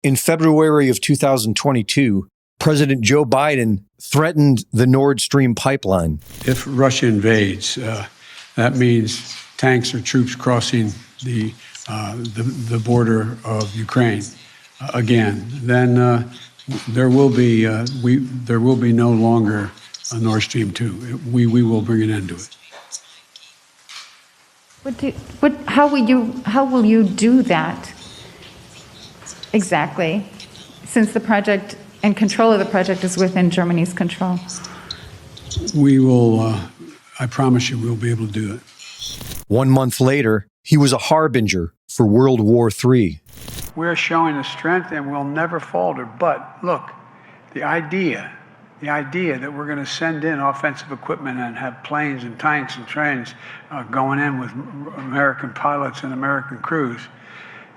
In February of 2022, President Joe Biden threatened the Nord Stream pipeline. If Russia invades, that means tanks or troops crossing the border of Ukraine again. Then there will be no longer a Nord Stream 2. We will bring an end to it. How will you do that exactly, since the project and control of the project is within Germany's control? We will, I promise you, we'll be able to do it. 1 month later, he was a harbinger for World War III. We're showing the strength and we'll never falter. But look, the idea that we're going to send in offensive equipment and have planes and tanks and trains going in with American pilots and American crews,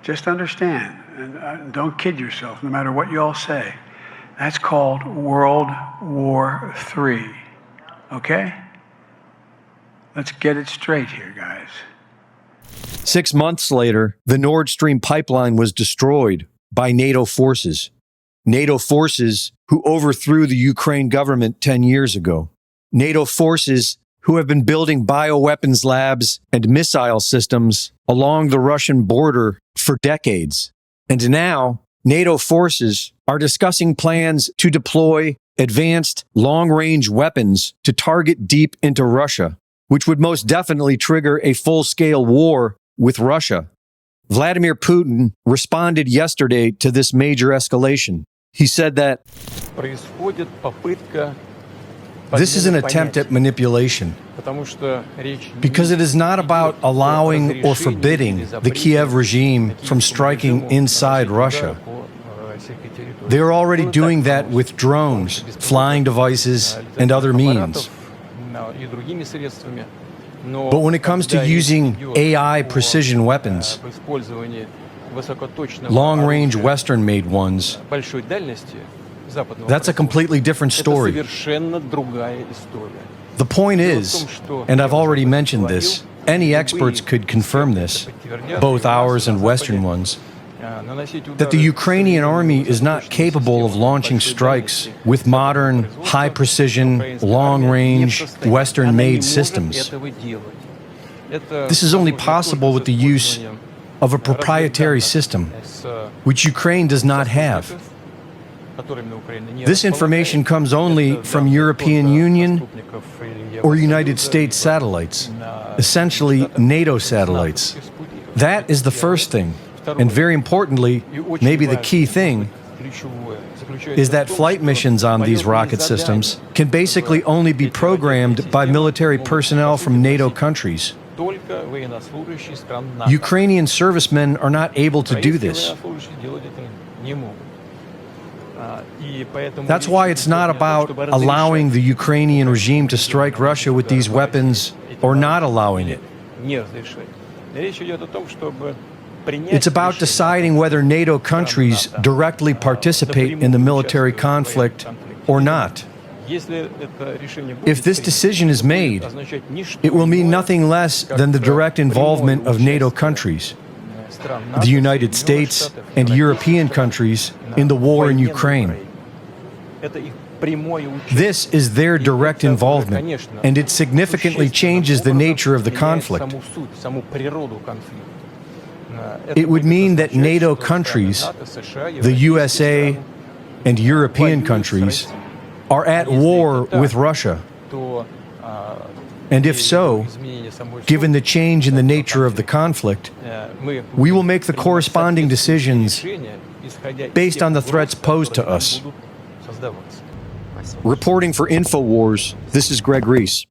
just understand, and don't kid yourself, no matter what you all say, that's called World War III, okay? Let's get it straight here, guys. 6 months later, the Nord Stream pipeline was destroyed by NATO forces. NATO forces who overthrew the Ukraine government 10 years ago. NATO forces who have been building bioweapons labs and missile systems along the Russian border for decades. And now, NATO forces are discussing plans to deploy advanced long-range weapons to target deep into Russia, which would most definitely trigger a full-scale war with Russia. Vladimir Putin responded yesterday to this major escalation. He said that this is an attempt at manipulation because it is not about allowing or forbidding the Kiev regime from striking inside Russia. They are already doing that with drones, flying devices, and other means. But when it comes to using AI precision weapons, long-range Western-made ones, that's a completely different story. The point is, and I've already mentioned this, any experts could confirm this, both ours and Western ones, that the Ukrainian army is not capable of launching strikes with modern, high-precision, long-range, Western-made systems. This is only possible with the use of a proprietary system, which Ukraine does not have. This information comes only from European Union or United States satellites, essentially NATO satellites. That is the first thing. And very importantly, maybe the key thing, is that flight missions on these rocket systems can basically only be programmed by military personnel from NATO countries. Ukrainian servicemen are not able to do this. That's why it's not about allowing the Ukrainian regime to strike Russia with these weapons or not allowing it. It's about deciding whether NATO countries directly participate in the military conflict or not. If this decision is made, it will mean nothing less than the direct involvement of NATO countries, the United States and European countries, in the war in Ukraine. This is their direct involvement, and it significantly changes the nature of the conflict. It would mean that NATO countries, the USA and European countries, are at war with Russia. And if so, given the change in the nature of the conflict, we will make the corresponding decisions based on the threats posed to us. Reporting for InfoWars, this is Greg Reese.